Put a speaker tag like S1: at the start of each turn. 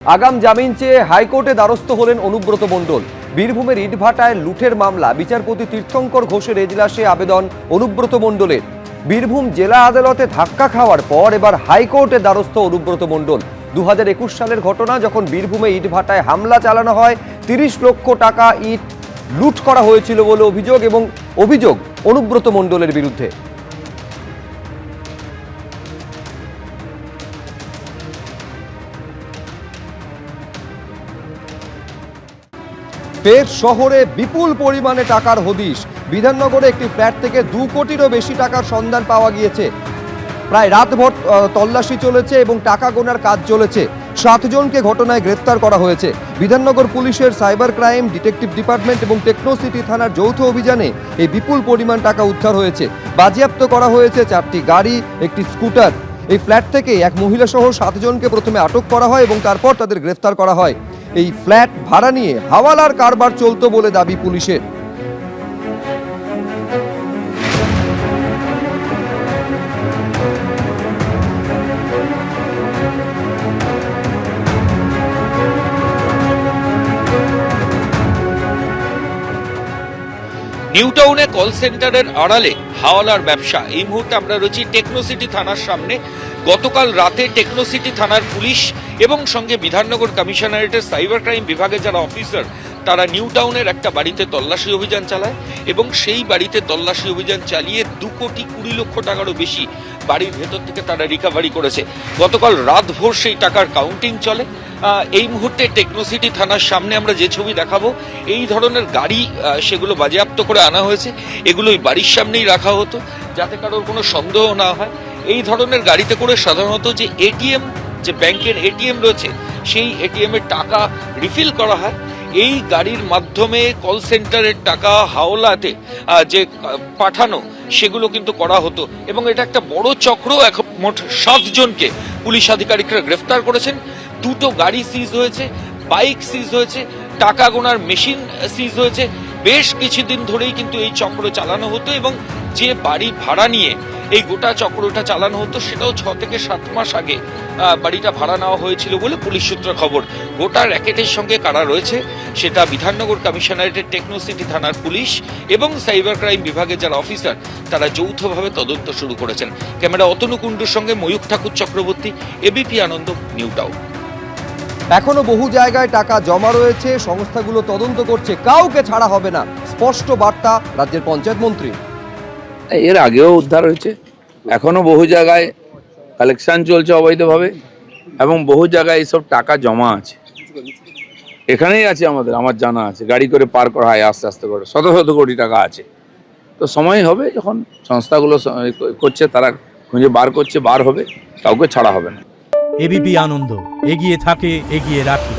S1: আগাম জামিন চেয়ে হাইকোর্টে দ্বারস্থ হলেন অনুব্রত মণ্ডল। বীরভূমের ইটভাটায় লুঠের মামলা বিচারপতি তীর্থঙ্কর ঘোষের এজলাসে আবেদন অনুব্রত মণ্ডলের। বীরভূম জেলা আদালতে ধাক্কা খাওয়ার পর এবার হাইকোর্টে দ্বারস্থ অনুব্রত মণ্ডল। 2021 সালের ঘটনা, যখন বীরভূমে ইটভাটায় হামলা চালানো হয়, 30 লক্ষ টাকা ইট লুট করা হয়েছিল বলে অভিযোগ অনুব্রত মণ্ডলের বিরুদ্ধে। ফের শহরে বিপুল পরিমাণে টাকার হদিশ। বিধাননগরে একটি ফ্ল্যাট থেকে 2 কোটিরও বেশি টাকার সন্ধান পাওয়া গিয়েছে। প্রায় রাতভর তল্লাশি চলেছে এবং টাকা গোনার কাজ চলেছে। 7 জনকে ঘটনায় গ্রেফতার করা হয়েছে। বিধাননগর পুলিশের সাইবার ক্রাইম, ডিটেকটিভ ডিপার্টমেন্ট এবং টেকনো সিটি থানার যৌথ অভিযানে এই বিপুল পরিমাণ টাকা উদ্ধার হয়েছে। বাজেয়াপ্ত করা হয়েছে 4টি গাড়ি, একটি স্কুটার। এই ফ্ল্যাট থেকে এক মহিলা সহ 7 জনকে প্রথমে আটক করা হয় এবং তারপর তাদের গ্রেফতার করা হয়। এই ফ্ল্যাট ভাড়া নিয়ে হাওয়ালার কারবার চলতো বলে দাবি পুলিশের।
S2: নিউটাউনে কল সেন্টারের আড়ালে হাওয়ালার ব্যবসা। এই মুহূর্তে আমরা রয়েছি টেকনো সিটি থানার সামনে। গতকাল রাতে টেকনো সিটি থানার পুলিশ এবং সঙ্গে বিধাননগর কমিশনারেটের সাইবার ক্রাইম বিভাগের যারা অফিসার, তারা নিউটাউনের একটা বাড়িতে তল্লাশি অভিযান চালায় এবং সেই বাড়িতে তল্লাশি অভিযান চালিয়ে 2 কোটি 20 লক্ষ টাকারও বেশি বাড়ির ভেতর থেকে তারা রিকভারি করেছে। গতকাল রাতভর সেই টাকার কাউন্টিং চলে। এই মুহূর্তে টেকনো সিটি থানার সামনে আমরা যে ছবি দেখাবো, এই ধরনের গাড়ি সেগুলো বাজেয়াপ্ত করে আনা হয়েছে। এগুলোই বাড়ির সামনেই রাখা হতো যাতে কারোর কোনো সন্দেহ না হয়। এই ধরনের গাড়িতে করে সাধারণত যে এটিএম, যে ব্যাংকের এটিএম রয়েছে, সেই এটিএম এর টাকা রিফিল করা হয়। এই গাড়ির মাধ্যমে কল সেন্টারের টাকা হাওলাতে যে পাঠানো, সেগুলো কিন্তু করা হতো এবং এটা একটা বড় চক্র। এখন মোট 7 জনকে পুলিশ আধিকারিকরা গ্রেফতার করেছেন। 2টো গাড়ি সিজ হয়েছে, বাইক সিজ হয়েছে, টাকা গোনার মেশিন সিজ হয়েছে। বেশ কিছুদিন ধরেই কিন্তু এই চক্র চালানো হতো এবং যে বাড়ি ভাড়া নিয়ে এই গোটা চক্রটা চালানো হতো, সেটাও 6 থেকে 7 মাস আগে বাড়িটা ভাড়া নেওয়া হয়েছিল বলে পুলিশ সূত্রে খবর। গোটা র্যাকেটের সঙ্গে কারা রয়েছে সেটা বিধাননগর কমিশনারেটের টেকনো সিটি থানার পুলিশ এবং সাইবার ক্রাইম বিভাগের যারা অফিসার, তারা যৌথভাবে তদন্ত শুরু করেছেন। ক্যামেরা অতনু কুণ্ডুর সঙ্গে ময়ূখ ঠাকুর চক্রবর্তী, এবিপি আনন্দ, নিউটাউন।
S1: এখনো বহু জায়গায় টাকা জমা রয়েছে, সংস্থাগুলো তদন্ত করছে, কাউকে ছাড়া হবে না, স্পষ্ট বার্তা রাজ্যের পঞ্চায়েত মন্ত্রী।
S3: এর আগেও উদ্ধার হয়েছে, এখনো বহু জায়গায় কালেকশন চলছে অবৈধভাবে এবং বহু জায়গায় এইসব টাকা জমা আছে। এখানেই আছে আমার জানা আছে, গাড়ি করে পার করা হয় আস্তে আস্তে করে, শত শত কোটি টাকা আছে। তো সময় হবে যখন সংস্থাগুলো করছে, তারা খুঁজে বার করছে, বার হবে, কাউকে ছাড়া হবে না।
S4: এবিপি আনন্দ, এগিয়ে থাকে, এগিয়ে রাখে।